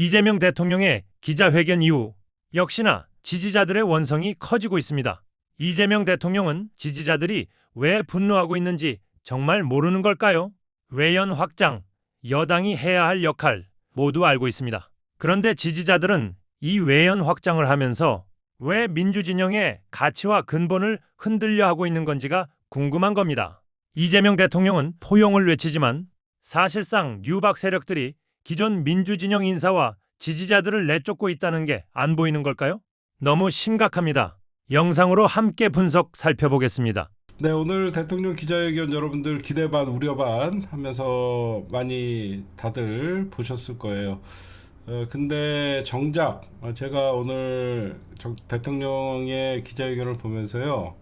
이재명 대통령의 기자회견 이후 역시나 지지자들의 원성이 커지고 있습니다. 이재명 대통령은 지지자들이 왜 분노하고 있는지 정말 모르는 걸까요? 외연 확장, 여당이 해야 할 역할 모두 알고 있습니다. 그런데 지지자들은 이 외연 확장을 하면서 왜 민주진영의 가치와 근본을 흔들려 하고 있는 건지가 궁금한 겁니다. 이재명 대통령은 포용을 외치지만 사실상 유박 세력들이 기존 민주진영 인사와 지지자들을 내쫓고 있다는 게 안 보이는 걸까요? 너무 심각합니다. 영상으로 함께 분석 살펴보겠습니다. 네, 오늘 대통령 기자회견 여러분들 기대 반 우려 반 하면서 많이 다들 보셨을 거예요. 근데 정작 제가 오늘 대통령의 기자회견을 보면서요,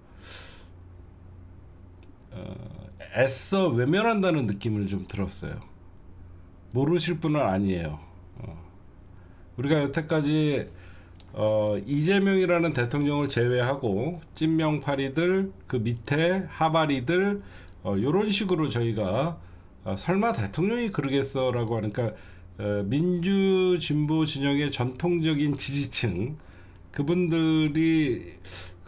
애써 외면한다는 느낌을 좀 들었어요. 모르실 분은 아니에요. 우리가 여태까지 이재명이라는 대통령을 제외하고 찐명파리들, 그 밑에 하바리들, 요런 식으로 저희가 설마 대통령이 그러겠어라고 하니까 민주 진보 진영의 전통적인 지지층, 그분들이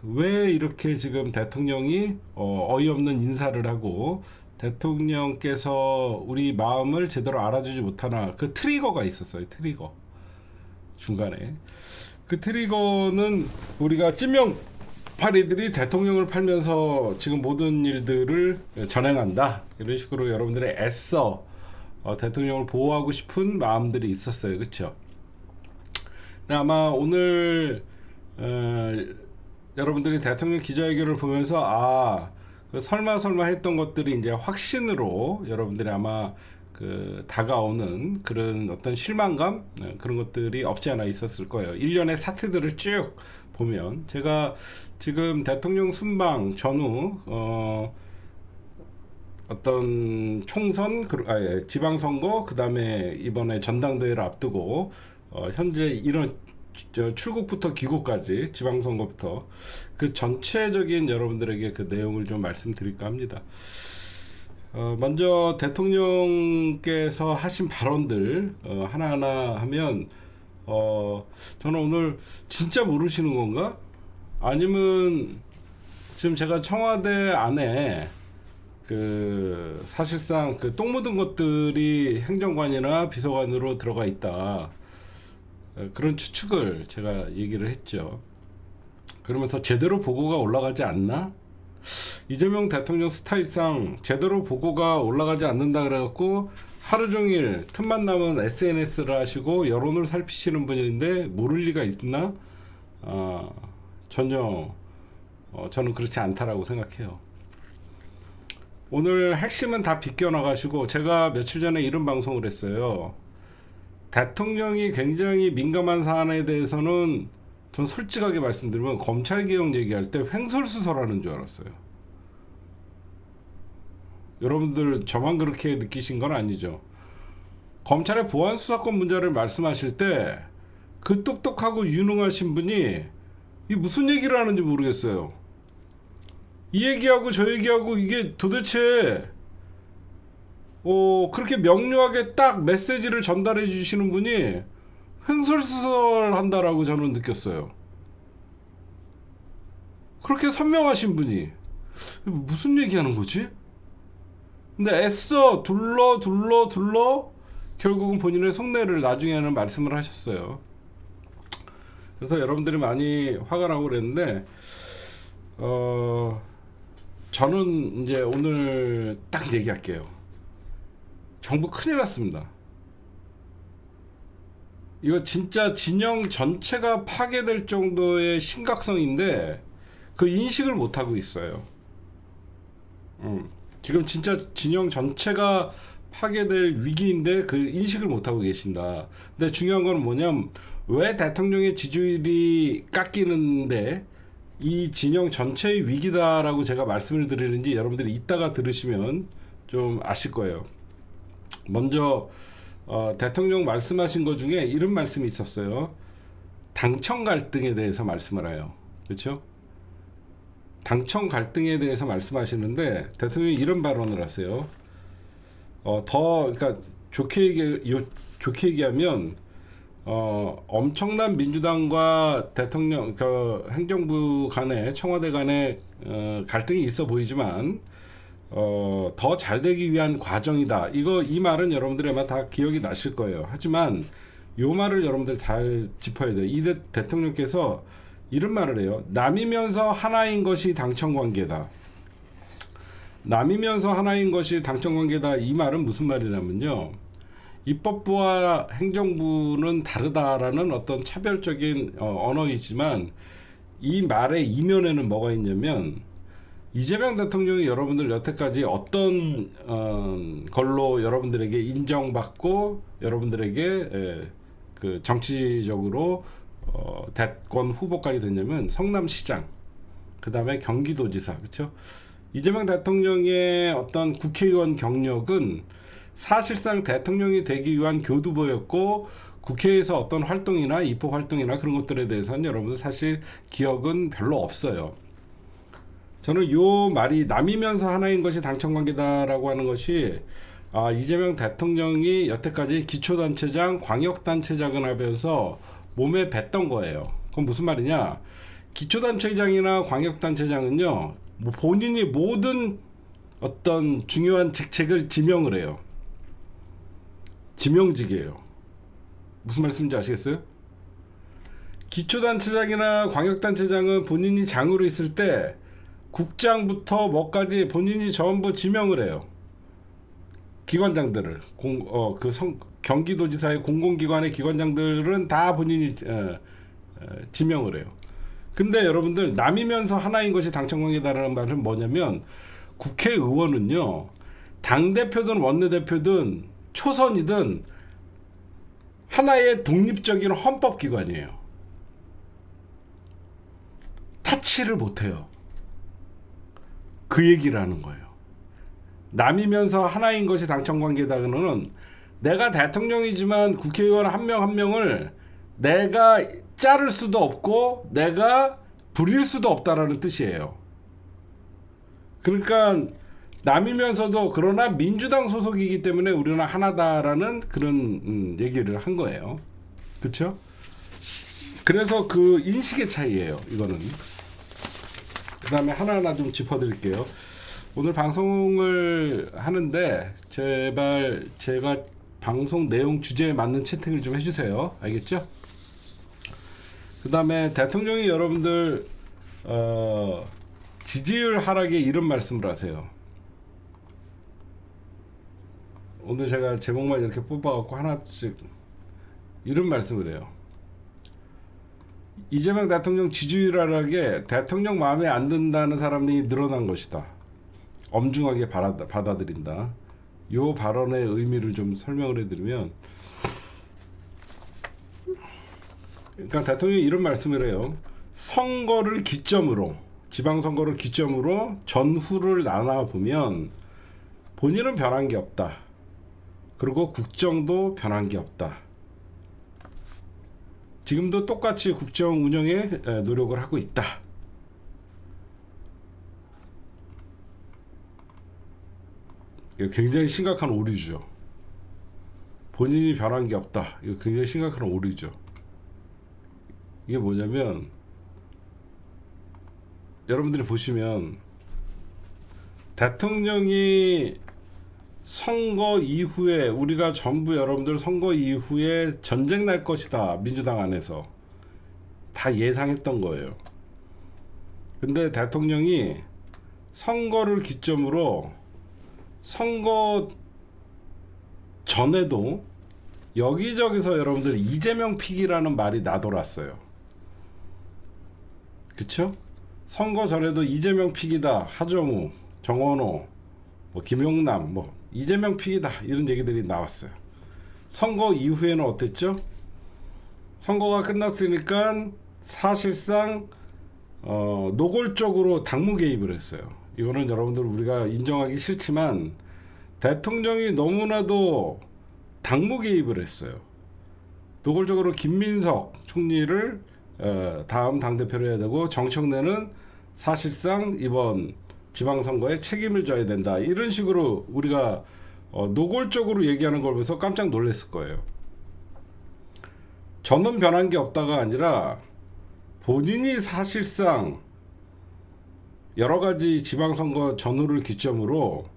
왜 이렇게 지금 대통령이 어이없는 인사를 하고 대통령께서 우리 마음을 제대로 알아주지 못하나, 그 트리거가 있었어요. 트리거 중간에. 그 트리거는 우리가 찐명파리들이 대통령을 팔면서 지금 모든 일들을 전행한다, 이런 식으로 여러분들의 애써 대통령을 보호하고 싶은 마음들이 있었어요. 그렇죠? 근데 아마 오늘 여러분들이 대통령 기자회견을 보면서 그 설마 했던 것들이 이제 확신으로 여러분들이 아마 그 다가오는 그런 어떤 실망감, 그런 것들이 없지 않아 있었을 거예요. 일련의 사태들을 쭉 보면, 제가 지금 대통령 순방 전후 어떤 총선, 지방선거, 그 다음에 이번에 전당대회를 앞두고 현재 이런 출국부터 귀국까지, 지방선거부터 그 전체적인 여러분들에게 그 내용을 좀 말씀드릴까 합니다. 먼저 대통령께서 하신 발언들 하나하나 하면 저는 오늘 진짜 모르시는 건가? 아니면 지금 제가 청와대 안에 그 사실상 그 똥 묻은 것들이 행정관이나 비서관으로 들어가 있다, 그런 추측을 제가 얘기를 했죠. 그러면서 제대로 보고가 올라가지 않나? 이재명 대통령 스타일상 제대로 보고가 올라가지 않는다 그래갖고 하루 종일 틈만 나면 SNS를 하시고 여론을 살피시는 분인데 모를 리가 있나? 전혀 저는 그렇지 않다라고 생각해요. 오늘 핵심은 다 비껴나가시고, 제가 며칠 전에 이런 방송을 했어요. 대통령이 굉장히 민감한 사안에 대해서는 전 솔직하게 말씀드리면 검찰개혁 얘기할 때 횡설수설하는 줄 알았어요. 여러분들 저만 그렇게 느끼신 건 아니죠? 검찰의 보안수사권 문제를 말씀하실 때 그 똑똑하고 유능하신 분이 이 무슨 얘기를 하는지 모르겠어요. 이 얘기하고 저 얘기하고 이게 도대체 그렇게 명료하게 딱 메시지를 전달해 주시는 분이 횡설수설한다라고 저는 느꼈어요. 그렇게 선명하신 분이 무슨 얘기하는 거지? 근데 애써 둘러 결국은 본인의 속내를 나중에는 말씀을 하셨어요. 그래서 여러분들이 많이 화가 나고 그랬는데 저는 이제 오늘 딱 얘기할게요. 정부 큰일 났습니다. 이거 진짜 진영 전체가 파괴될 정도의 심각성인데 그 인식을 못하고 있어요. 지금 진짜 진영 전체가 파괴될 위기인데 그 인식을 못하고 계신다. 근데 중요한 건 뭐냐면, 왜 대통령의 지지율이 깎이는데 이 진영 전체의 위기다라고 제가 말씀을 드리는지 여러분들이 이따가 들으시면 좀 아실 거예요. 먼저 대통령 말씀하신 것 중에 이런 말씀이 있었어요. 당청 갈등에 대해서 말씀을 해요. 그렇죠? 당청 갈등에 대해서 말씀하시는데 대통령이 이런 발언을 하세요. 그러니까 좋게 얘기하면 엄청난 민주당과 대통령 행정부 간에 청와대 간에 갈등이 있어 보이지만 더 잘 되기 위한 과정이다. 이 말은 여러분들이 아마 다 기억이 나실 거예요. 하지만 요 말을 여러분들 잘 짚어야 돼요. 이 대통령께서 이런 말을 해요. 남이면서 하나인 것이 당청 관계다. 남이면서 하나인 것이 당청 관계다. 이 말은 무슨 말이냐면요. 입법부와 행정부는 다르다라는 어떤 차별적인 언어이지만 이 말의 이면에는 뭐가 있냐면 이재명 대통령이 여러분들 여태까지 어떤 걸로 여러분들에게 인정받고 여러분들에게 그 정치적으로 대권 후보까지 됐냐면 성남시장, 그 다음에 경기도지사, 그렇죠? 이재명 대통령의 어떤 국회의원 경력은 사실상 대통령이 되기 위한 교두보였고 국회에서 어떤 활동이나 입법 활동이나 그런 것들에 대해서는 여러분들 사실 기억은 별로 없어요. 저는 요 말이 남이면서 하나인 것이 당청관계다라고 하는 것이 이재명 대통령이 여태까지 기초단체장, 광역단체장을 하면서 몸에 뱄던 거예요. 그건 무슨 말이냐? 기초단체장이나 광역단체장은요, 뭐 본인이 모든 어떤 중요한 직책을 지명을 해요. 지명직이에요. 무슨 말씀인지 아시겠어요? 기초단체장이나 광역단체장은 본인이 장으로 있을 때 국장부터 뭐까지 본인이 전부 지명을 해요. 기관장들을 경기도지사의 공공기관의 기관장들은 다 본인이 지명을 해요. 근데 여러분들 남이면서 하나인 것이 당청관계다라는 말은 뭐냐면 국회의원은요, 당대표든 원내대표든 초선이든 하나의 독립적인 헌법기관이에요. 타치를 못해요. 그 얘기를 하는 거예요. 남이면서 하나인 것이 당청관계다는 내가 대통령이지만 국회의원 한 명 한 명을 내가 자를 수도 없고 내가 부릴 수도 없다라는 뜻이에요. 그러니까 남이면서도 그러나 민주당 소속이기 때문에 우리는 하나다라는 그런 얘기를 한 거예요. 그렇죠? 그래서 그 인식의 차이예요. 이거는. 그 다음에 하나하나 좀 짚어드릴게요. 오늘 방송을 하는데 제발 제가 방송 내용 주제에 맞는 채팅을 좀 해주세요. 알겠죠? 그 다음에 대통령이 여러분들 지지율 하락에 이런 말씀을 하세요. 오늘 제가 제목만 이렇게 뽑아갖고 하나씩 이런 말씀을 해요. 이재명 대통령 지지율 하락에 대통령 마음에 안 든다는 사람이 늘어난 것이다. 엄중하게 받아들인다. 요 발언의 의미를 좀 설명을 해드리면, 그러니까 대통령이 이런 말씀을 해요. 선거를 기점으로, 지방선거를 기점으로 전후를 나눠보면 본인은 변한 게 없다. 그리고 국정도 변한 게 없다. 지금도 똑같이 국정 운영에 노력을 하고 있다. 이거 굉장히 심각한 오류죠. 본인이 변한 게 없다. 이거 굉장히 심각한 오류죠. 이게 뭐냐면 여러분들이 보시면 대통령이 선거 이후에 우리가 전부 여러분들 선거 이후에 전쟁 날 것이다. 민주당 안에서 다 예상했던 거예요. 근데 대통령이 선거를 기점으로 선거 전에도 여기저기서 여러분들 이재명 픽이라는 말이 나돌았어요. 그쵸? 선거 전에도 이재명 픽이다. 하정우, 정원호, 김용남, 이재명 픽이다. 이런 얘기들이 나왔어요. 선거 이후에는 어땠죠? 선거가 끝났으니까 사실상 노골적으로 당무 개입을 했어요. 이거는 여러분들 우리가 인정하기 싫지만 대통령이 너무나도 당무 개입을 했어요. 노골적으로 김민석 총리를 다음 당대표로 해야 되고 정청래는 사실상 이번 지방선거에 책임을 져야 된다. 이런 식으로 우리가 노골적으로 얘기하는 걸 보면서 깜짝 놀랐을 거예요. 저는 변한 게 없다가 아니라 본인이 사실상 여러 가지 지방선거 전후를 기점으로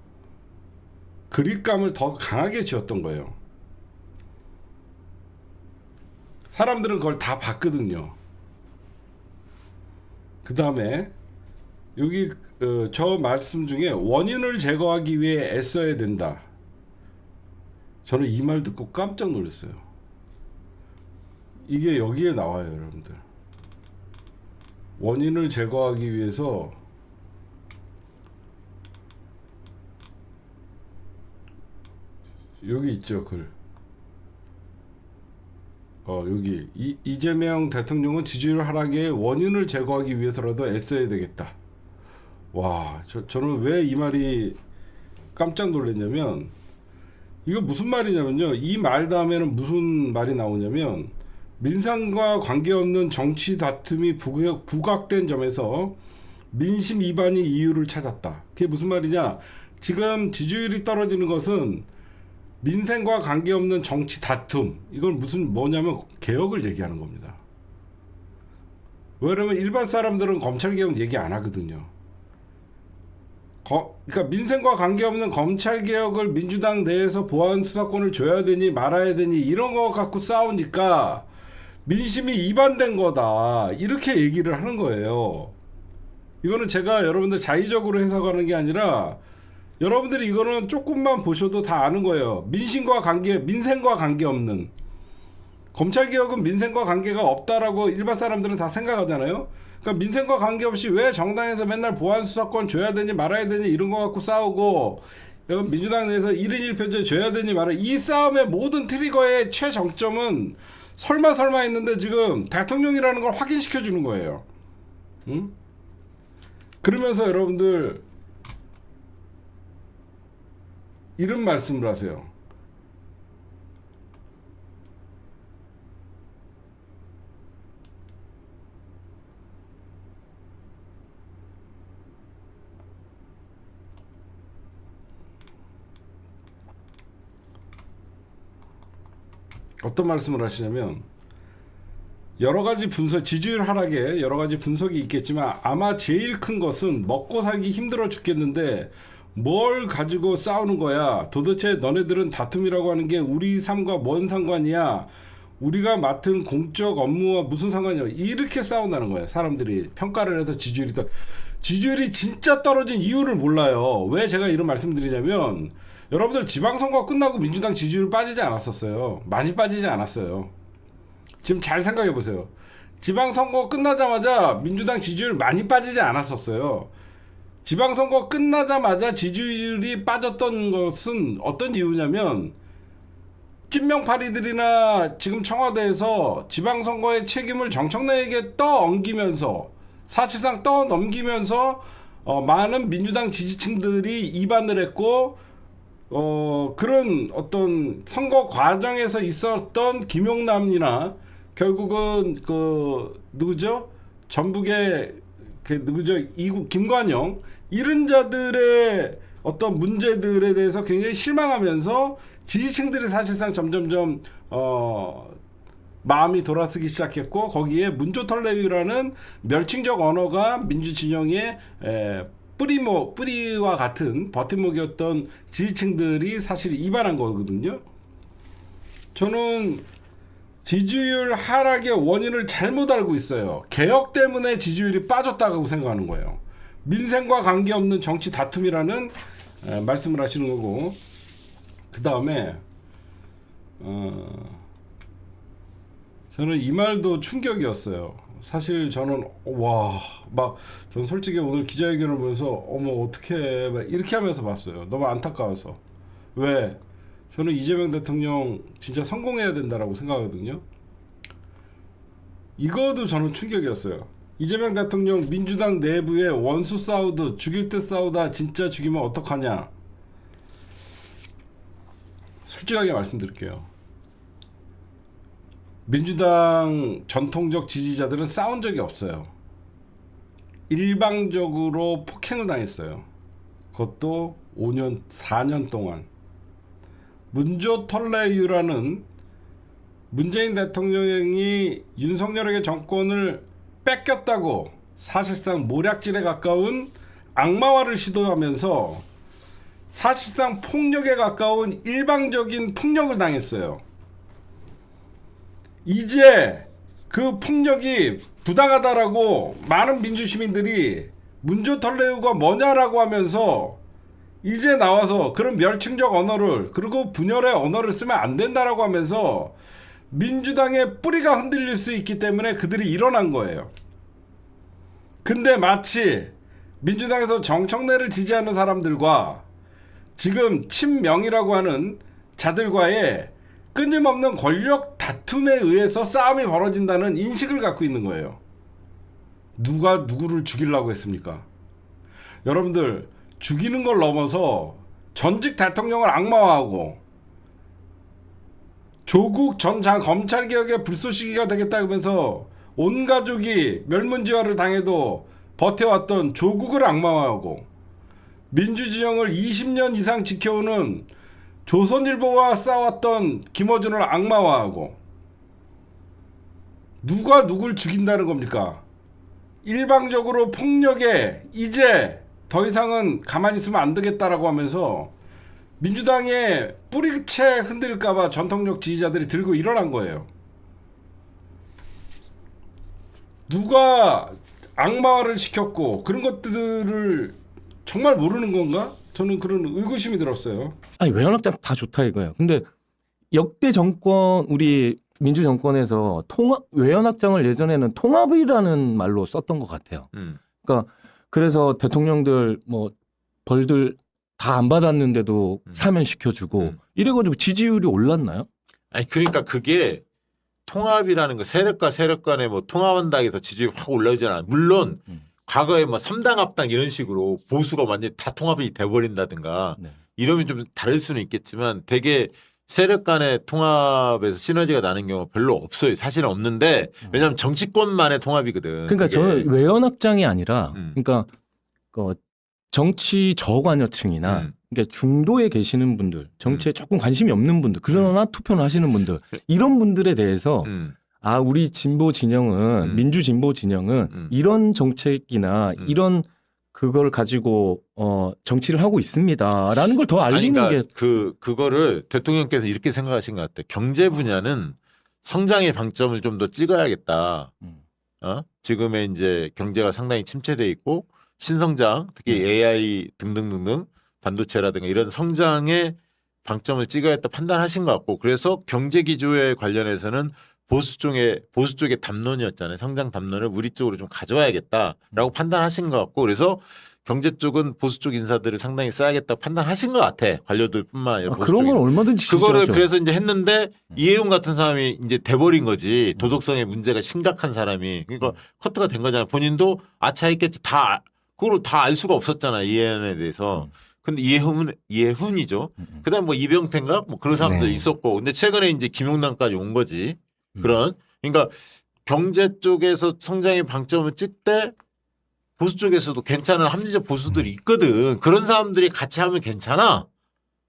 그립감을 더 강하게 지었던 거예요. 사람들은 그걸 다 봤거든요. 그 다음에 여기 저 말씀 중에 원인을 제거하기 위해 애써야 된다. 저는 이 말 듣고 깜짝 놀랐어요. 이게 여기에 나와요, 여러분들. 원인을 제거하기 위해서 여기 있죠, 글. 여기 이재명 대통령은 지지율 하락의 원인을 제거하기 위해서라도 애써야 되겠다. 와, 저는 왜 이 말이 깜짝 놀랐냐면, 이거 무슨 말이냐면요. 이 말 다음에는 무슨 말이 나오냐면, 민생과 관계없는 정치 다툼이 부각된 점에서 민심 이반이 이유를 찾았다. 그게 무슨 말이냐? 지금 지지율이 떨어지는 것은 민생과 관계없는 정치 다툼, 이건 뭐냐면 개혁을 얘기하는 겁니다. 왜냐면 일반 사람들은 검찰개혁 얘기 안 하거든요. 그러니까 민생과 관계없는 검찰개혁을 민주당 내에서 보안 수사권을 줘야 되니 말아야 되니 이런 거 갖고 싸우니까 민심이 이반된 거다, 이렇게 얘기를 하는 거예요. 이거는 제가 여러분들 자의적으로 해석하는 게 아니라 여러분들이 이거는 조금만 보셔도 다 아는 거예요. 민생과 관계없는, 검찰개혁은 민생과 관계가 없다라고 일반 사람들은 다 생각하잖아요. 그러니까 민생과 관계없이 왜 정당에서 맨날 보안 수사권 줘야 되니 말아야 되니 이런 거 갖고 싸우고, 민주당 내에서 1인 1표제 줘야 되니 말아야, 이 싸움의 모든 트리거의 최정점은 설마 했는데 지금 대통령이라는 걸 확인시켜 주는 거예요. 응? 그러면서 여러분들 이런 말씀을 하세요. 어떤 말씀을 하시냐면, 여러 가지 지지율 하락에 여러 가지 분석이 있겠지만 아마 제일 큰 것은 먹고 살기 힘들어 죽겠는데 뭘 가지고 싸우는 거야? 도대체 너네들은 다툼이라고 하는 게 우리 삶과 뭔 상관이야? 우리가 맡은 공적 업무와 무슨 상관이야? 이렇게 싸운다는 거예요. 사람들이 평가를 해서 지지율이 진짜 떨어진 이유를 몰라요. 왜 제가 이런 말씀드리냐면, 여러분들 지방선거 끝나고 민주당 지지율 빠지지 않았었어요. 많이 빠지지 않았어요. 지금 잘 생각해 보세요. 지방선거 끝나자마자 민주당 지지율 많이 빠지지 않았었어요. 지방선거 끝나자마자 지지율이 빠졌던 것은 어떤 이유냐면, 찐명파리들이나 지금 청와대에서 지방선거의 책임을 정청래에게 떠넘기면서, 사실상 떠넘기면서 많은 민주당 지지층들이 이반을 했고, 그런 어떤 선거 과정에서 있었던 김용남이나 결국은 누구죠? 전북의 이국 김관영, 이런 자들의 어떤 문제들에 대해서 굉장히 실망하면서 지지층들이 사실상 점점점 마음이 돌아서기 시작했고, 거기에 문조털레위라는 멸칭적 언어가 민주진영의 뿌리와 같은 버팀목이었던 지지층들이 사실 이반한 거거든요. 저는 지지율 하락의 원인을 잘못 알고 있어요. 개혁 때문에 지지율이 빠졌다고 생각하는 거예요. 민생과 관계없는 정치 다툼이라는 말씀을 하시는 거고, 그 다음에 저는 이 말도 충격이었어요. 사실 저는 전 솔직히 오늘 기자회견을 보면서 어떻게 이렇게 하면서 봤어요. 너무 안타까워서. 왜? 저는 이재명 대통령 진짜 성공해야 된다라고 생각하거든요. 이거도 저는 충격이었어요. 이재명 대통령 민주당 내부에 원수 싸우듯 죽일 듯 싸우다 진짜 죽이면 어떡하냐. 솔직하게 말씀드릴게요. 민주당 전통적 지지자들은 싸운 적이 없어요. 일방적으로 폭행을 당했어요. 그것도 4년 동안. 문조털레유라는 문재인 대통령이 윤석열에게 정권을 뺏겼다고 사실상 모략질에 가까운 악마화를 시도하면서 사실상 폭력에 가까운 일방적인 폭력을 당했어요. 이제 그 폭력이 부당하다라고 많은 민주시민들이 문조털레우가 뭐냐라고 하면서 이제 나와서 그런 멸칭적 언어를 그리고 분열의 언어를 쓰면 안 된다라고 하면서 민주당의 뿌리가 흔들릴 수 있기 때문에 그들이 일어난 거예요. 근데 마치 민주당에서 정청래를 지지하는 사람들과 지금 친명이라고 하는 자들과의 끊임없는 권력 다툼에 의해서 싸움이 벌어진다는 인식을 갖고 있는 거예요. 누가 누구를 죽이려고 했습니까? 여러분들, 죽이는 걸 넘어서 전직 대통령을 악마화하고 조국 전 검찰개혁의 불쏘시개가 되겠다 그러면서 온 가족이 멸문지화를 당해도 버텨왔던 조국을 악마화하고 민주진영을 20년 이상 지켜오는 조선일보와 싸웠던 김어준을 악마화하고 누가 누굴 죽인다는 겁니까? 일방적으로 폭력에 이제 더 이상은 가만히 있으면 안 되겠다라고 하면서 민주당의 뿌리채 흔들릴까봐 전통적 지지자들이 들고 일어난 거예요. 누가 악마화를 시켰고 그런 것들을 정말 모르는 건가? 저는 그런 의구심이 들었어요. 아니 외연확장 다 좋다 이거예요. 근데 역대 정권 우리 민주 정권에서 외연확장을 예전에는 통합이라는 말로 썼던 것 같아요. 그러니까 그래서 대통령들 뭐 벌들 다 안 받았는데도 사면시켜주고 이래가지고 지지율이 올랐나요? 아니 그러니까 그게 통합이라는 거 세력과 세력 간에 뭐 통합한다 해서 지지율이 확 올라오잖아. 물론 과거에 뭐 3당 합당 이런 식으로 보수가 완전히 다 통합이 돼버린다든가 네. 이러면 좀 다를 수는 있겠지만 되게 세력 간의 통합에서 시너지가 나는 경우 별로 없어요. 사실은 없는데 왜냐하면 정치권만의 통합이거든. 그러니까 그게. 저는 외연확장이 아니라 그러니까 그 정치 저관여층이나 그러니까 중도에 계시는 분들, 정치에 조금 관심이 없는 분들, 그러나 투표를 하시는 분들 이런 분들에 대해서 아 우리 진보 진영은 민주 진보 진영은 이런 정책이나 이런 그걸 가지고 정치를 하고 있습니다라는 걸 더 알리는 그러니까 게 그거를 대통령께서 이렇게 생각하신 것 같아요. 경제 분야는 성장의 방점을 좀 더 찍어야겠다. 지금의 이제 경제가 상당히 침체돼 있고 신성장, 특히 AI 등등등등 반도체라든가 이런 성장의 방점을 찍어야겠다 판단하신 것 같고 그래서 경제 기조에 관련해서는 보수 쪽의 담론이었잖아요. 성장 담론을 우리 쪽으로 좀 가져와야겠다라고 판단하신 것 같고 그래서 경제 쪽은 보수 쪽 인사들을 상당히 써야겠다 판단하신 것 같아. 관료들뿐만 아니라 보수 그런 건 쪽에. 얼마든지 그거를 지지하죠. 그래서 이제 했는데 이해용 같은 사람이 이제 돼버린 거지. 도덕성에 문제가 심각한 사람이. 그러니까 커트가 된 거잖아요. 본인도 아차했겠지. 그걸 다 알 수가 없었잖아. 이해은에 대해서. 근데 이해훈이죠. 그다음 뭐 이병태인가 뭐 그런 사람도 네. 있었고. 근데 최근에 이제 김용남까지 온 거지. 그런 그러니까 경제 쪽에서 성장의 방점을 찍되 보수 쪽에서도 괜찮은 합리적 보수들이 있거든. 그런 사람들이 같이 하면 괜찮아.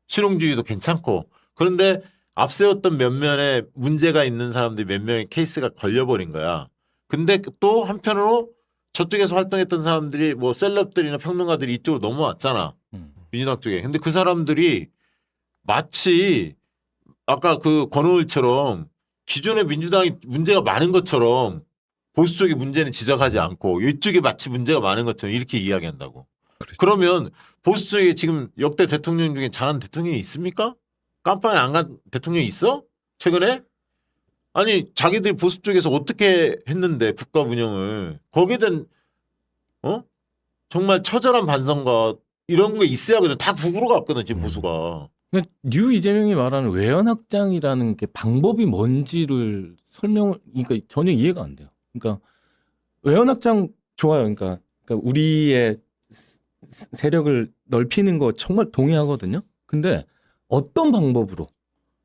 실용주의도 괜찮고. 그런데 앞세웠던 몇몇의 문제가 있는 사람들이 몇 명의 케이스가 걸려버린 거야. 근데 또 한편으로 저쪽에서 활동했던 사람들이 뭐 셀럽들이나 평론가들이 이쪽으로 넘어왔잖아. 민주당 쪽에. 근데 그 사람들이 마치 아까 그 권오을처럼 기존의 민주당이 문제가 많은 것처럼 보수 쪽의 문제는 지적하지 않고 이쪽에 마치 문제가 많은 것처럼 이렇게 이야기한다고. 그렇죠. 그러면 보수 쪽에 지금 역대 대통령 중에 잘한 대통령이 있습니까? 깜빵에 안 간 대통령이 있어? 최근에? 아니 자기들이 보수 쪽에서 어떻게 했는데 국가 운영을 거기에 대한 정말 처절한 반성과 이런 거 있어야 하거든. 다 북으로 갔거든 지금 보수가. 그러니까 뉴 이재명이 말하는 외연확장이라는 게 방법이 뭔지를 그러니까 전혀 이해가 안 돼요. 그러니까 외연확장 좋아요. 그러니까 우리의 세력을 넓히는 거 정말 동의하거든요. 근데 어떤 방법으로?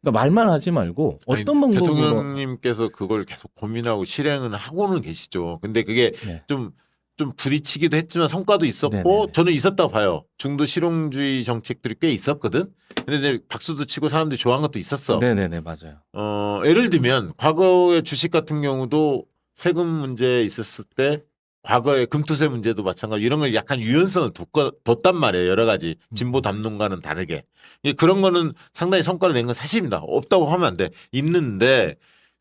그러니까 말만 하지 말고 어떤 아니, 방법으로? 대통령님께서 그걸 계속 고민하고 실행은 하고는 계시죠. 근데 그게 네. 좀 좀 부딪히기도 했지만 성과도 있었고 네네네. 저는 있었다고 봐요. 중도 실용주의 정책들이 꽤 있었거든. 근데 이제 박수도 치고 사람들이 좋아한 것도 있었어. 네네네 맞아요. 예를 들면 과거의 주식 같은 경우도 세금 문제 있었을 때 과거의 금투세 문제도 마찬가지 이런 걸 약간 유연성을 뒀단 말이에요. 여러 가지 진보 담론과는 다르게. 그런 거는 상당히 성과를 낸 건 사실입니다. 없다고 하면 안 돼. 있는데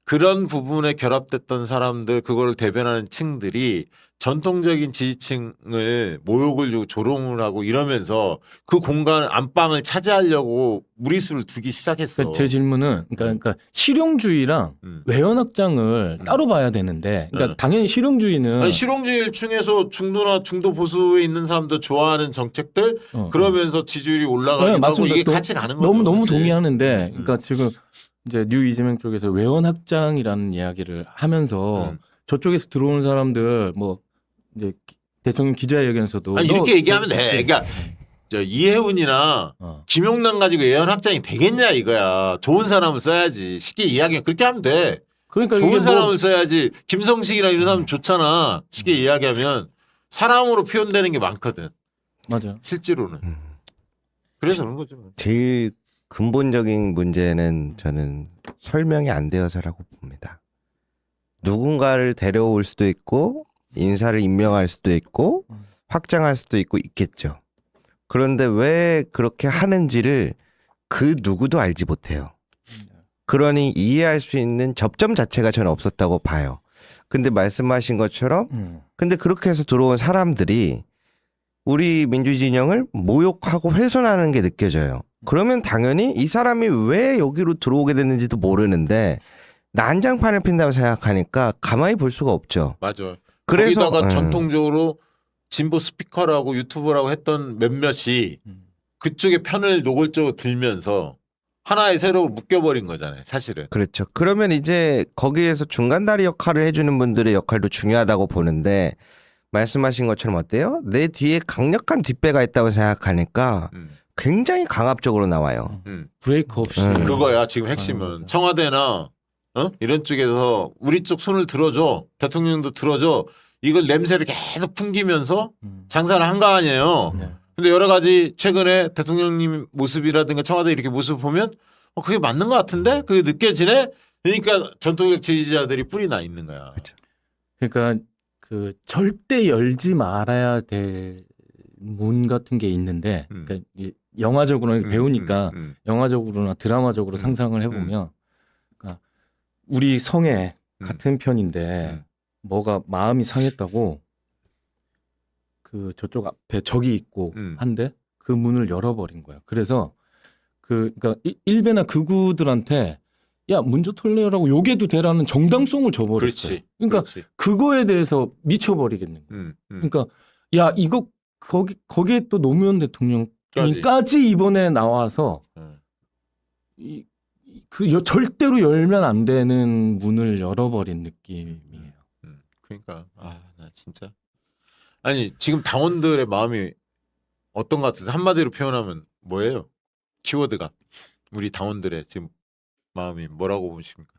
그런 부분에 결합됐던 사람들 그걸 대변하는 층들이 전통적인 지지층을 모욕을 주고 조롱을 하고 이러면서 그 공간 안방을 차지하려고 무리수를 두기 시작했어. 그러니까 제 질문은 그러니까 실용주의랑 외연확장을 따로 봐야 되는데 그러니까 당연히 실용주의는 아니, 실용주의 중에서 중도나 중도 보수에 있는 사람들 좋아하는 정책들 그러면서 지지율이 올라가기도 하고 맞습니다. 이게 같이 가는 거죠. 너무 사실. 동의하는데 그러니까 지금 이제 뉴 이재명 쪽에서 외연확장이라는 이야기를 하면서 저쪽에서 들어오는 사람들 뭐 이제 대통령 기자회견에서도 아니, 이렇게 얘기하면 돼. 그러니까 저 이해훈이나 김용남 가지고 예언 확장이 되겠냐 이거야. 좋은 사람을 써야지. 쉽게 이야기하면 그렇게 하면 돼. 그러니까 좋은 이게 사람을 써야지. 김성식이나 이런 사람 좋잖아. 쉽게 이야기하면 사람으로 표현되는 게 많거든. 맞아요. 실제로는. 그래서 그런 거죠. 제일 근본적인 문제는 저는 설명이 안 되어서라고 봅니다. 누군가를 데려올 수도 있고 인사를 임명할 수도 있고 확장할 수도 있겠죠. 그런데 왜 그렇게 하는지를 그 누구도 알지 못해요. 그러니 이해할 수 있는 접점 자체가 저는 없었다고 봐요. 근데 말씀하신 것처럼 근데 그렇게 해서 들어온 사람들이 우리 민주주의 진영을 모욕하고 훼손하는 게 느껴져요. 그러면 당연히 이 사람이 왜 여기로 들어오게 됐는지도 모르는데 난장판을 핀다고 생각하니까 가만히 볼 수가 없죠. 맞아. 그래서 거기다가 전통적으로 진보 스피커라고 유튜버라고 했던 몇몇이 그쪽의 편을 노골적으로 들면서 하나의 세력을 묶여버린 거잖아요. 사실은. 그렇죠. 그러면 이제 거기에서 중간다리 역할을 해주는 분들의 역할도 중요하다고 보는데 말씀하신 것처럼 어때요? 내 뒤에 강력한 뒷배가 있다고 생각하니까 굉장히 강압적으로 나와요. 브레이크 없이 그거야 지금 핵심은. 청와대나 이런 쪽에서 우리 쪽 손을 들어줘. 대통령도 들어줘. 이걸 냄새를 계속 풍기면서 장사를 한 거 아니에요. 근데 여러 가지 최근에 대통령님 모습이라든가 청와대 이렇게 모습 보면 그게 맞는 것 같은데? 그게 느껴지네? 그러니까 전통적 지지자들이 뿔이 나 있는 거야. 그렇죠. 그러니까 그 절대 열지 말아야 될 문 같은 게 있는데 그러니까 영화적으로 배우니까 영화적으로나 드라마적으로 상상을 해보면 그러니까 우리 성에 같은 편인데 뭐가 마음이 상했다고 그 저쪽 앞에 적이 있고 한데 그 문을 열어버린 거야. 그래서 그러니까 일베나 극우들한테 야 문조 털레어라고 욕해도 되라는 정당성을 줘버렸어요. 그렇지. 그러니까 그렇지. 그거에 대해서 미쳐버리겠는 거야. 그러니까 야 이거 거기에 또 노무현 대통령까지 이번에 나와서 절대로 열면 안 되는 문을 열어버린 느낌이에요. 그러니까 나 진짜 아니 지금 당원들의 마음이 어떤 것 같아요? 한마디로 표현하면 뭐예요? 키워드가 우리 당원들의 지금 마음이 뭐라고 보십니까?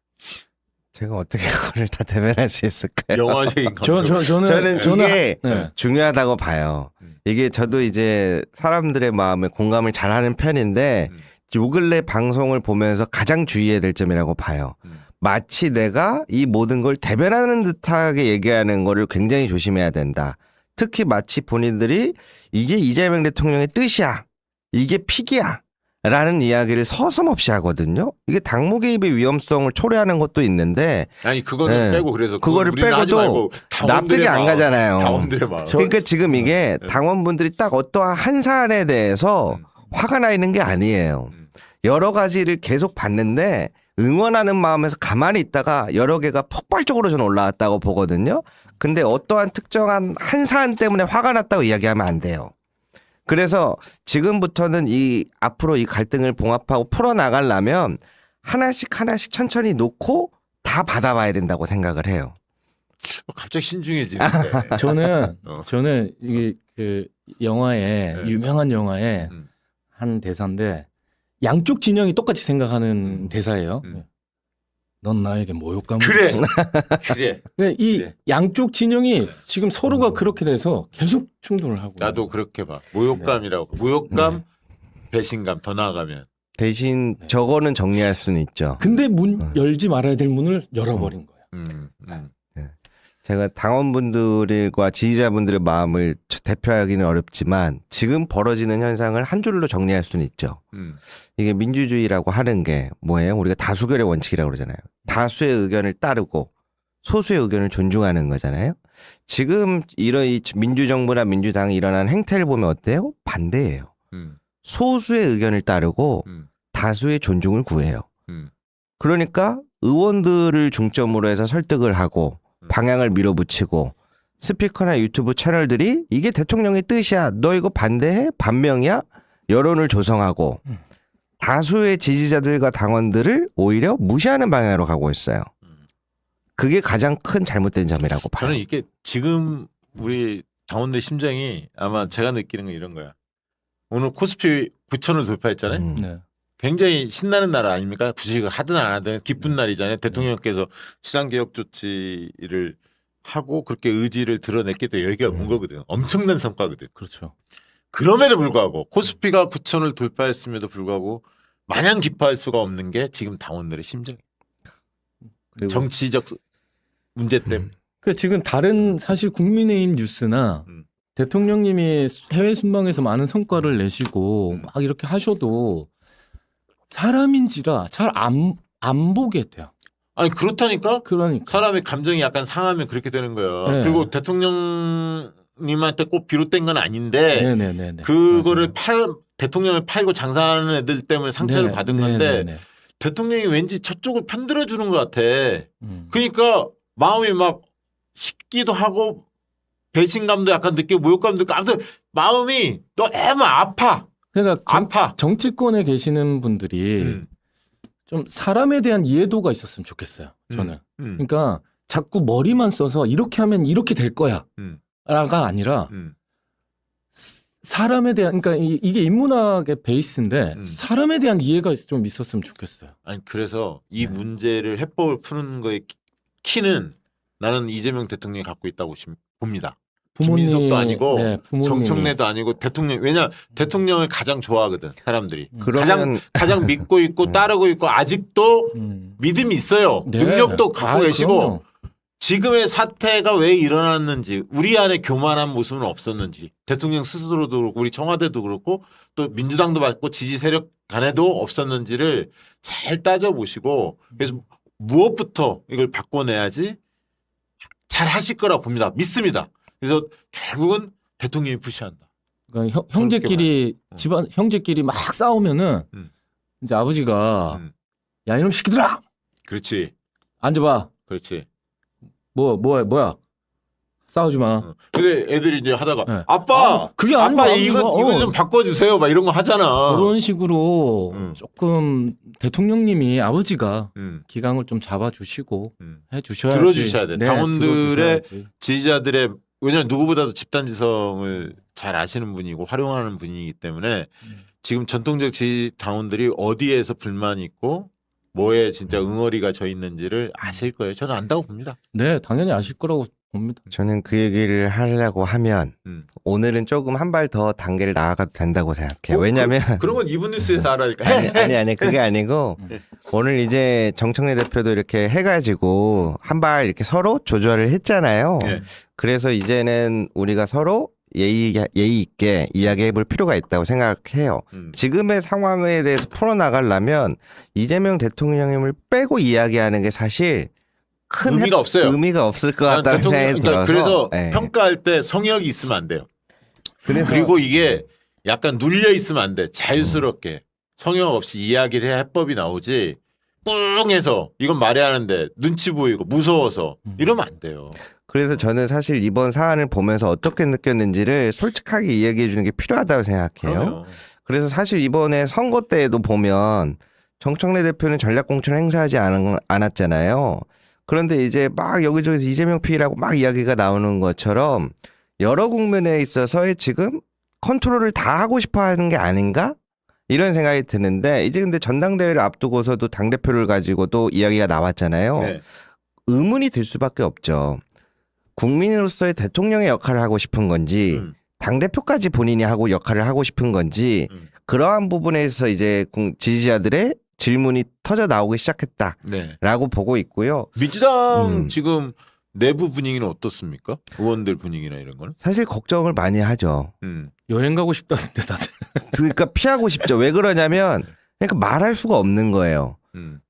제가 어떻게 그걸 다 대변할 수 있을까요? 영화적인 감정. 저는 이게 네. 중요하다고 봐요. 이게 저도 이제 사람들의 마음에 공감을 잘하는 편인데 요 근래 방송을 보면서 가장 주의해야 될 점이라고 봐요. 마치 내가 이 모든 걸 대변하는 듯하게 얘기하는 거를 굉장히 조심해야 된다. 특히 마치 본인들이 이게 이재명 대통령의 뜻이야. 이게 픽이야. 라는 이야기를 서슴없이 하거든요. 이게 당무 개입의 위험성을 초래하는 것도 있는데 아니 그거는 네. 빼고 그래서 그거를 우리는 하지 말고 빼고도 당원들의 납득이 안 마음, 가잖아요. 당원들의 마음. 그러니까 지금 이게 당원분들이 딱 어떠한 한 사안에 대해서 화가 나 있는 게 아니에요. 여러 가지를 계속 봤는데 응원하는 마음에서 가만히 있다가 여러 개가 폭발적으로 저는 올라왔다고 보거든요. 근데 어떠한 특정한 한 사안 때문에 화가 났다고 이야기하면 안 돼요. 그래서 지금부터는 이 앞으로 이 갈등을 봉합하고 풀어나가려면 하나씩 천천히 놓고 다 받아봐야 된다고 생각을 해요. 갑자기 신중해지는데. 저는 이게 그 영화에 네. 유명한 영화에 한 대사인데 양쪽 진영이 똑같이 생각하는 대사예요. 넌 나에게 모욕감을 그래. 줬어. 그래. 이 그래. 양쪽 진영이 지금 서로가 그렇게 돼서 계속 충돌을 하고. 나도 그렇게 봐. 모욕감이라고. 모욕감, 배신감 더 나아가면. 대신 저거는 정리할 수는 있죠. 근데 문 열지 말아야 될 문을 열어버린 거야. 제가 당원분들과 지지자분들의 마음을 대표하기는 어렵지만 지금 벌어지는 현상을 한 줄로 정리할 수는 있죠. 이게 민주주의라고 하는 게 뭐예요? 우리가 다수결의 원칙이라고 그러잖아요. 다수의 의견을 따르고 소수의 의견을 존중하는 거잖아요. 지금 이런 이 민주정부나 민주당이 일어나는 행태를 보면 어때요? 반대예요. 소수의 의견을 따르고 다수의 존중을 구해요. 그러니까 의원들을 중점으로 해서 설득을 하고 방향을 밀어붙이고 스피커나 유튜브 채널들이 이게 대통령의 뜻이야. 너 이거 반대해? 반명이야? 여론을 조성하고 다수의 지지자들과 당원들을 오히려 무시하는 방향으로 가고 있어요. 그게 가장 큰 잘못된 점이라고 봐요. 저는 이게 지금 우리 당원들 심정이 아마 제가 느끼는 건 이런 거야. 오늘 코스피 9천을 돌파했잖아요. 네. 굉장히 신나는 날 아닙니까? 주식을 하든 안 하든 기쁜 날이잖아요. 대통령께서 시장개혁 조치를 하고 그렇게 의지를 드러냈기 때문에 여기가 온 거거든. 엄청난 성과거든. 그렇죠. 그럼에도 불구하고 코스피가 9천을 돌파했음에도 불구하고 마냥 기뻐할 수가 없는 게 지금 당원들의 심정이에요. 그리고 정치적 문제 때문에. 그 지금 다른 사실 국민의힘 뉴스나 대통령님이 해외 순방에서 많은 성과를 내시고 막 이렇게 하셔도 사람인지라 잘 안 보게 돼요. 아니 그렇다니까? 그러니까 사람의 감정이 약간 상하면 그렇게 되는 거야. 네. 그리고 대통령님한테 꼭 비롯된 건 아닌데 네네네. 그거를 대통령을 팔고 장사하는 애들 때문에 상처를 받은 건데 대통령이 왠지 저쪽을 편들어 주는 것 같아. 그러니까 마음이 막 식기도 하고 배신감도 약간 느끼고 모욕감도 느끼고 아무튼 마음이 너무 아파. 그러니까 아파. 정치권에 계시는 분들이 좀 사람에 대한 이해도가 있었으면 좋겠어요. 저는. 그러니까 자꾸 머리만 써서 이렇게 하면 이렇게 될 거야. 라가 아니라 사람에 대한 그러니까 이게 인문학의 베이스인데 사람에 대한 이해가 좀 있었으면 좋겠어요. 아니 그래서 이 문제를 해법을 푸는 거의 키는 나는 이재명 대통령이 갖고 있다고 봅니다. 김민석도 아니고 정청래도 아니고 대통령 왜냐 대통령을 가장 좋아하거든 사람들이 가장 믿고 있고 따르고 있고 아직도 믿음이 있어요. 능력도 갖고 계시고 그럼요. 지금의 사태가 왜 일어났는지 우리 안에 교만한 모습은 없었는지 대통령 스스로도 그렇고 우리 청와대도 그렇고 또 민주당도 받고 지지 세력 간에도 없었는지를 잘 따져보시고 그래서 무엇부터 이걸 바꿔내야지 잘 하실 거라 봅니다. 믿습니다. 그래서 결국은 대통령이 푸시한다. 그러니까 형제끼리 집안 형제끼리 막 싸우면은 이제 아버지가 야 이놈 새끼들아 그렇지. 앉아봐. 그렇지. 뭐야 싸우지 마. 근데 애들이 이제 하다가 네. 아빠 그게 아니고 아빠 이거 좀 바꿔주세요. 막 이런 거 하잖아. 그런 식으로 조금 대통령님이 아버지가 기강을 좀 잡아주시고 해주셔야지. 들어주셔야 돼. 네, 당원들의 들어주셔야지. 지지자들의 왜냐면 누구보다도 집단지성을 잘 아시는 분이고 활용하는 분이기 때문에 지금 전통적 지지 당원들이 어디에서 불만이 있고 뭐에 진짜 응어리가 져 있는지를 아실 거예요. 저는 안다고 봅니다. 네, 당연히 아실 거라고 봅니다. 저는 그 얘기를 하려고 하면 오늘은 조금 한 발 더 단계를 나아가도 된다고 생각해요. 왜냐하면 그런 건 이분 뉴스에서 알아니까. 아니 그게 아니고 오늘 이제 정청래 대표도 이렇게 해가지고 한 발 이렇게 서로 조절을 했잖아요. 네. 그래서 이제는 우리가 서로 예의 있게 이야기해 볼 필요가 있다고 생각해요. 지금의 상황에 대해서 풀어나가려면 이재명 대통령님을 빼고 이야기하는 게 사실 큰 의미가 없어요. 의미가 없을 것 같다는 생각이 들어서 그래서 네. 평가할 때 성역이 있으면 안 돼요. 그래서 그리고 이게 약간 눌려 있으면 안 돼. 자유스럽게 성역 없이 이야기를 해야 해법이 나오지. 뿡 해서 이건 말해야 하는데 눈치 보이고 무서워서 이러면 안 돼요. 그래서 저는 사실 이번 사안을 보면서 어떻게 느꼈는지를 솔직하게 이야기해 주는 게 필요하다고 생각해요. 그럼요. 그래서 사실 이번에 선거 때에도 보면 정청래 대표는 전략공천 행사하지 않았잖아요. 그런데 이제 막 여기저기서 이재명 피해라고 막 이야기가 나오는 것처럼 여러 국면에 있어서의 지금 컨트롤을 다 하고 싶어 하는 게 아닌가? 이런 생각이 드는데 이제 근데 전당대회를 앞두고서도 당대표를 가지고도 이야기가 나왔잖아요. 네. 의문이 들 수밖에 없죠. 국민으로서의 대통령의 역할을 하고 싶은 건지 당대표까지 본인이 하고 역할을 하고 싶은 건지 그러한 부분에서 이제 지지자들의 질문이 터져 나오기 시작했다라고 네. 보고 있고요. 민주당 지금 내부 분위기는 어떻습니까? 의원들 분위기나 이런 거는? 사실 걱정을 많이 하죠. 여행 가고 싶다는데 다들. 그러니까 피하고 싶죠. 왜 그러냐면 그러니까 말할 수가 없는 거예요.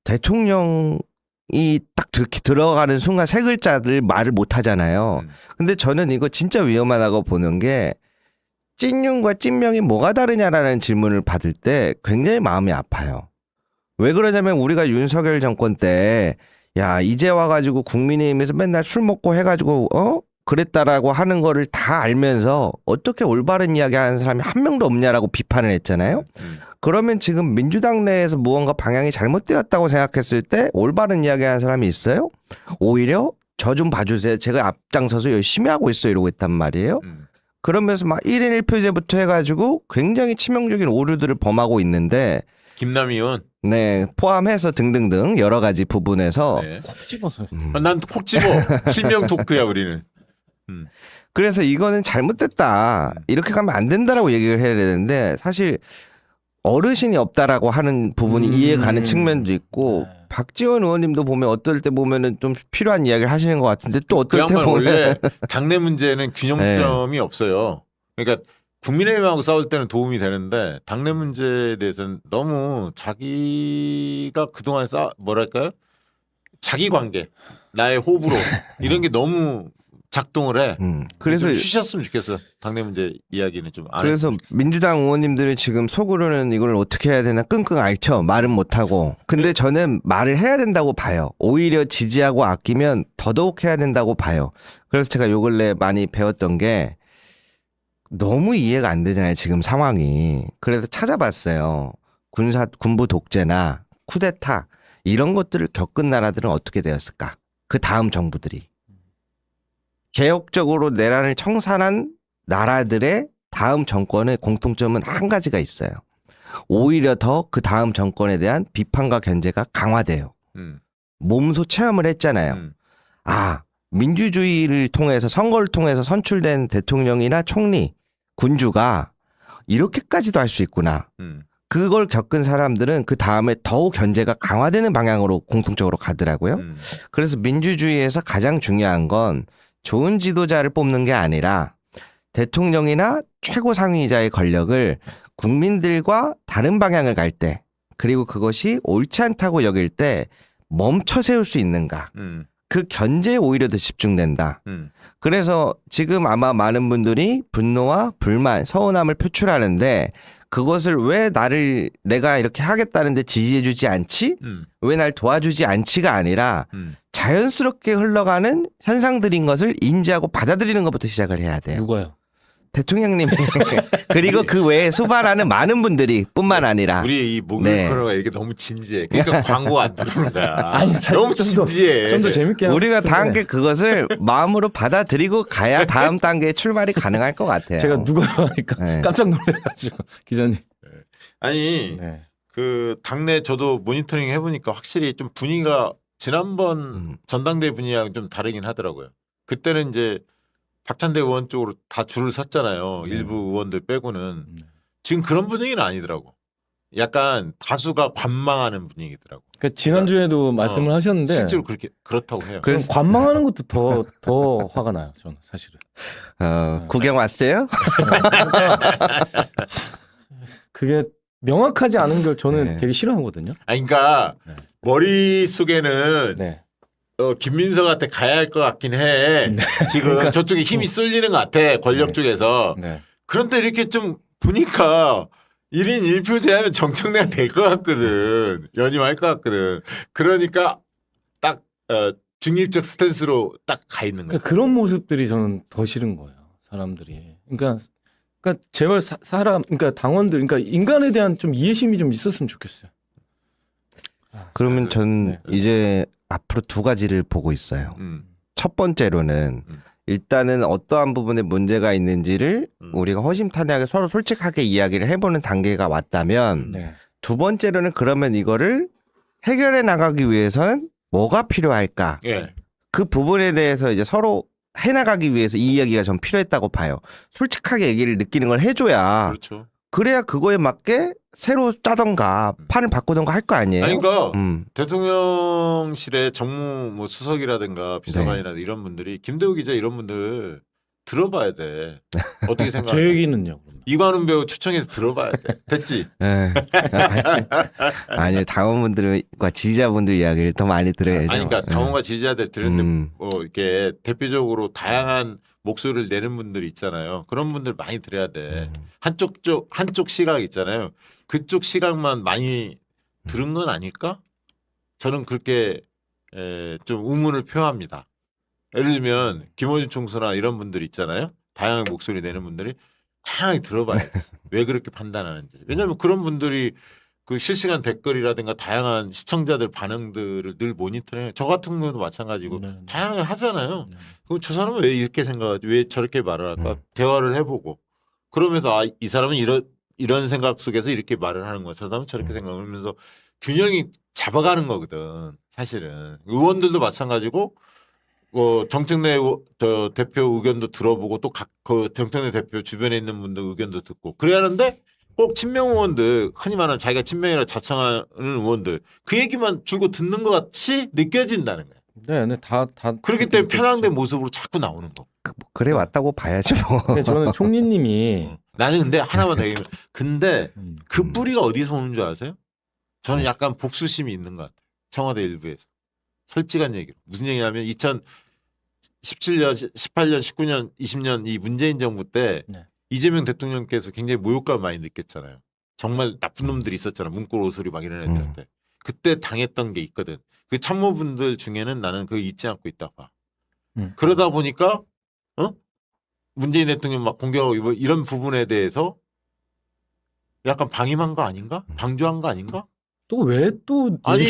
대통령이 딱 들어가는 순간 세 글자를 말을 못 하잖아요. 근데 저는 이거 진짜 위험하다고 보는 게 찐윤과 찐명이 뭐가 다르냐라는 질문을 받을 때 굉장히 마음이 아파요. 왜 그러냐면 우리가 윤석열 정권 때 야 이제 와가지고 국민의힘에서 맨날 술 먹고 해가지고 그랬다라고 하는 거를 다 알면서 어떻게 올바른 이야기 하는 사람이 한 명도 없냐라고 비판을 했잖아요. 그러면 지금 민주당 내에서 무언가 방향이 잘못되었다고 생각했을 때 올바른 이야기 하는 사람이 있어요? 오히려 저 좀 봐주세요. 제가 앞장서서 열심히 하고 있어요. 이러고 있단 말이에요. 그러면서 막 1인 1표제부터 해가지고 굉장히 치명적인 오류들을 범하고 있는데 김남희 의원. 네, 포함해서 등등등 여러 가지 부분에서 네. 콕 집어서. 난 콕 집어. 실명 토크야 우리는. 그래서 이거는 잘못됐다. 이렇게 가면 안 된다라고 얘기를 해야 되는데 사실 어르신이 없다라고 하는 부분이 이해가는 측면도 있고 네. 박지원 의원님도 보면 어떨 때 보면은 좀 필요한 이야기를 하시는 것 같은데 또 그 어떨 때 양반 보면 원래 당내 문제는 균형점이 없어요. 그러니까 국민의힘하고 싸울 때는 도움이 되는데 당내 문제에 대해서는 너무 자기가 그동안 뭐랄까요? 자기 관계, 나의 호불호 이런 게 너무 작동을 해. 그래서 좀 쉬셨으면 좋겠어. 당내 문제 이야기는 좀 안 그래서 민주당 의원님들이 지금 속으로는 이걸 어떻게 해야 되나 끙끙 앓죠. 말은 못하고. 근데 저는 말을 해야 된다고 봐요. 오히려 지지하고 아끼면 더더욱 해야 된다고 봐요. 그래서 제가 요 근래 많이 배웠던 게 너무 이해가 안 되잖아요. 지금 상황이. 그래서 찾아봤어요. 군부 독재나 쿠데타 이런 것들을 겪은 나라들은 어떻게 되었을까? 그 다음 정부들이. 개혁적으로 내란을 청산한 나라들의 다음 정권의 공통점은 한 가지가 있어요. 오히려 더 그 다음 정권에 대한 비판과 견제가 강화돼요. 몸소 체험을 했잖아요. 아, 민주주의를 통해서 선거를 통해서 선출된 대통령이나 총리, 군주가 이렇게까지도 할 수 있구나. 그걸 겪은 사람들은 그 다음에 더욱 견제가 강화되는 방향으로 공통적으로 가더라고요. 그래서 민주주의에서 가장 중요한 건 좋은 지도자를 뽑는 게 아니라 대통령이나 최고 상위자의 권력을 국민들과 다른 방향을 갈 때 그리고 그것이 옳지 않다고 여길 때 멈춰 세울 수 있는가. 그 견제에 오히려 더 집중된다. 그래서 지금 아마 많은 분들이 분노와 불만, 서운함을 표출하는데 그것을 왜 내가 이렇게 하겠다는데 지지해주지 않지? 왜 날 도와주지 않지가 아니라 자연스럽게 흘러가는 현상들인 것을 인지하고 받아들이는 것부터 시작을 해야 돼요. 누가요? 대통령님이 그리고 그 외에 수반하는 많은 분들이 뿐만 아니라 우리 이 목요일 코너가 이렇게 너무 진지해. 그러니까 광고 안 들어오는 거야. 아니, 사실 너무 좀 더- 진지해. 좀 더 재밌게 하고 우리가 싶은데 다 함께 그것을 마음으로 받아들이고 가야 다음 단계의 출발이 가능할 것 같아요. 제가 누가 하니까 네. 깜짝 놀래가지고 기자님. 아니 네. 그 당내 저도 모니터링 해보니까 확실히 좀 분위기가 지난번 전당대회 분위기랑 좀 다르긴 하더라고요. 그때는 이제 박찬대 의원 쪽으로 다 줄을 섰잖아요. 일부 의원들 빼고는. 지금 그런 분위기는 아니더라고. 약간 다수가 관망하는 분위기더라고. 그러니까 지난주에도 말씀을 하셨는데 실제로 그렇다고 해요. 그럼 관망하는 것도 더 화가 나요. 저는 사실은. 구경 왔어요? 그게 명확하지 않은 걸 저는 네. 되게 싫어하거든요. 그러니까 네. 머릿속에는 네. 김민석한테 가야 할 것 같긴 해. 지금 그러니까- 저쪽에 힘이 쏠리는 것 같아. 권력 네. 쪽에서. 네. 그런데 이렇게 좀 보니까 1인 1표제 하면 정청래가 될 것 같거든. 연임할 것 같거든. 그러니까 딱 중립적 스탠스로 딱 가 있는 거죠. 그러니까 그런 모습들이 저는 더 싫은 거예요. 사람들이. 그러니까 제발 사람, 그러니까 당원들, 그러니까 인간에 대한 좀 이해심이 좀 있었으면 좋겠어요. 그러면 전 네. 이제 앞으로 두 가지를 보고 있어요. 첫 번째로는 일단은 어떠한 부분에 문제가 있는지를 우리가 허심탄회하게 서로 솔직하게 이야기를 해보는 단계가 왔다면 네. 두 번째로는 그러면 이거를 해결해 나가기 위해서는 뭐가 필요할까? 예. 그 부분에 대해서 이제 서로 해나가기 위해서 이 이야기가 전 필요했다고 봐요. 솔직하게 얘기를 느끼는 걸 해줘야 그렇죠. 그래야 그거에 맞게 새로 짜던가 판을 바꾸던가 할 거 아니에요? 아니 그러니까 음. 대통령실의 정무 뭐 수석이라든가 비서관이라든가 이런 분들이 김대우 기자 이런 분들 들어봐야 돼. 어떻게 제 생각해? 얘기는요. 그러면. 이관훈 배우 초청해서 들어봐야 돼. 됐지? 예. 아니 당원분들과 지지자분들 이야기를 더 많이 들어야죠. 아니 그러니까 당원과 지지자들 들은데 음. 이렇게 대표적으로 다양한 목소리를 내는 분들이 있잖아요. 그런 분들 많이 들어야 돼. 한쪽 시각 있잖아요. 그쪽 시각만 많이 들은 건 아닐까? 저는 그렇게 좀 의문을 표합니다. 예를 들면 김어준 총수나 이런 분들 있잖아요. 다양한 목소리 내는 분들이 다양하게 들어봐야지. 왜 그렇게 판단하는지. 왜냐하면 그런 분들이 그 실시간 댓글이라든가 다양한 시청자들 반응들을 늘 모니터링해요. 저 같은 경우도 마찬가지고 네. 다양하게 하잖아요. 네. 그럼 저 사람은 왜 이렇게 생각하지? 왜 저렇게 말을 할까? 대화를 해보고 그러면서 이 사람은 이런 생각 속에서 이렇게 말을 하는 거야. 저 사람은 저렇게 생각하면서 균형이 잡아가는 거거든. 사실은 의원들도 마찬가지고 정청래 저 대표 의견도 들어보고 또 각 그 정청래 대표 주변에 있는 분들 의견도 듣고 그래야 하는데 꼭 친명 의원들 흔히 말하는 자기가 친명이라 자청하는 의원들 그 얘기만 줄고 듣는 것 같이 느껴진다는 거야. 네, 네, 다 그렇기 때문에 편향된 모습으로 자꾸 나오는 거. 그래 왔다고 봐야지 뭐. 근데 저는 총리님이 나는 근데 하나만 더 얘기하면 근데 음. 그 뿌리가 어디서 오는 줄 아세요? 저는 약간 복수심이 있는 것 같아요. 청와대 일부에서. 솔직한 얘기로. 무슨 얘기냐면 2017년, 18년, 19년, 20년 이 문재인 정부 때 네. 이재명 대통령께서 굉장히 모욕감을 많이 느꼈잖아요. 정말 나쁜 놈들이 있었잖아. 문고리 오소리 막 이런 애들한테. 그때 당했던 게 있거든. 그 참모분들 중에는 나는 그거 잊지 않고 있다 봐. 그러다 보니까 문재인 대통령 막 공격하고 이런 부분에 대해서 약간 방임한 거 아닌가? 방조한 거 아닌가? 또 왜 또 아니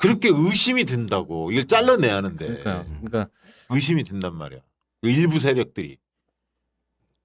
그렇게 의심이 든다고 이걸 잘라내야 하는데 그러니까 의심이 든단 말이야. 그 일부 세력들이.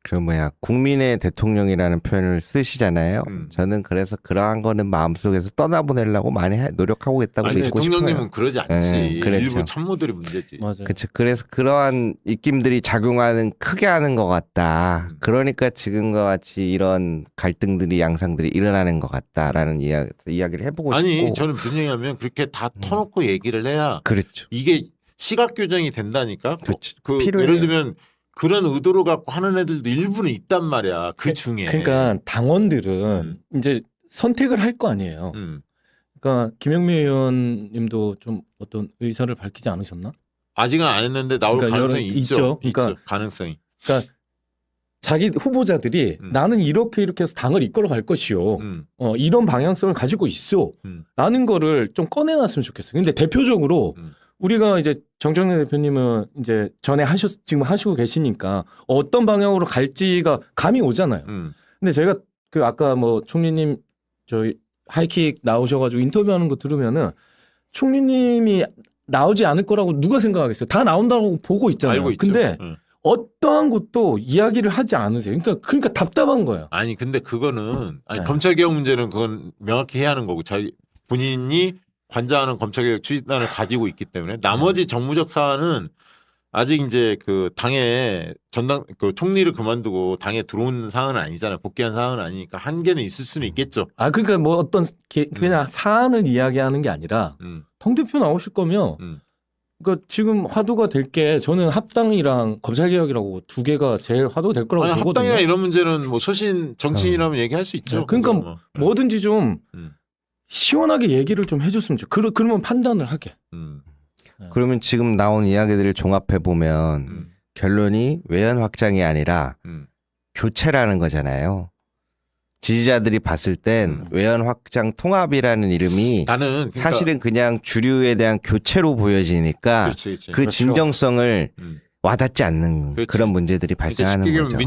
그 뭐야 국민의 대통령이라는 표현을 쓰시잖아요. 음. 저는 그래서 그러한 거는 마음속에서 떠나보내려고 많이 노력하고 있다고 아니 믿고 대통령님은 싶어요. 그러지 않지. 그렇죠. 일부 참모들이 문제지. 맞아요. 그렇죠. 그래서 그러한 입김들이 작용하는 크게 하는 것 같다. 그러니까 지금과 같이 이런 갈등들이 양상들이 일어나는 것 같다라는 이야기를 해보고 아니 싶고. 저는 무슨 얘기냐면 그렇게 다 터놓고 얘기를 해야 그렇죠. 이게 시각 교정이 된다니까. 그렇죠. 그 필요해요. 예를 들면 그런 의도로 갖고 하는 애들도 일부는 있단 말이야. 그 중에. 그러니까 당원들은 이제 선택을 할 거 아니에요. 그러니까 김영미 의원님도 좀 어떤 의사를 밝히지 않으셨나? 아직은 안 했는데 나올 그러니까 가능성이 여러- 있죠. 있죠. 그러니까- 있죠. 가능성이. 그러니까 자기 후보자들이 나는 이렇게 해서 당을 이끌어 갈 것이요. 이런 방향성을 가지고 있어. 라는 거를 좀 꺼내놨으면 좋겠어요. 근데 대표적으로 우리가 이제 정청래 대표님은 이제 전에 지금 하시고 계시니까 어떤 방향으로 갈지가 감이 오잖아요. 근데 제가 그 아까 뭐 총리님 저희 하이킥 나오셔가지고 인터뷰하는 거 들으면은 총리님이 나오지 않을 거라고 누가 생각하겠어요? 다 나온다고 보고 있잖아요. 알고 있죠. 근데 어떠한 것도 이야기를 하지 않으세요. 그러니까 답답한 거예요. 아니 근데 그거는 네. 검찰개혁 문제는 그건 명확히 해야 하는 거고 자기 본인이 관장하는 검찰개혁 추진단을 가지고 있기 때문에 나머지 정무적 사안은 아직 이제 그 당에 전당 그 총리를 그만두고 당에 들어온 사안은 아니잖아요. 복귀한 사안은 아니니까 한계는 있을 수는 있겠죠. 그러니까 뭐 어떤 그냥 사안을 이야기하는 게 아니라 당 대표 나오실 거면 그러니까 지금 화두가 될 게 저는 합당이랑 검찰개혁이라고 두 개가 제일 화두가 될 거라고 아니, 보거든요. 합당이나 이런 문제는 뭐 소신 정치인이라면 얘기할 수 있죠. 그러니까 그건 뭐. 뭐든지 좀 시원하게 얘기를 좀 해줬으면 좋겠어요. 그러면 판단을 하게. 그러면 지금 나온 이야기들을 종합해 보면 결론이 외연 확장이 아니라 교체라는 거잖아요. 지지자들이 봤을 땐 외연 확장 통합이라는 이름이 나는 그러니까, 사실은 그냥 주류에 대한 교체로 보여지니까 그렇지. 그 진정성을 와닿지 않는 그렇지. 그런 문제들이 그러니까 발생하는 쉽게 거죠. 얘기하면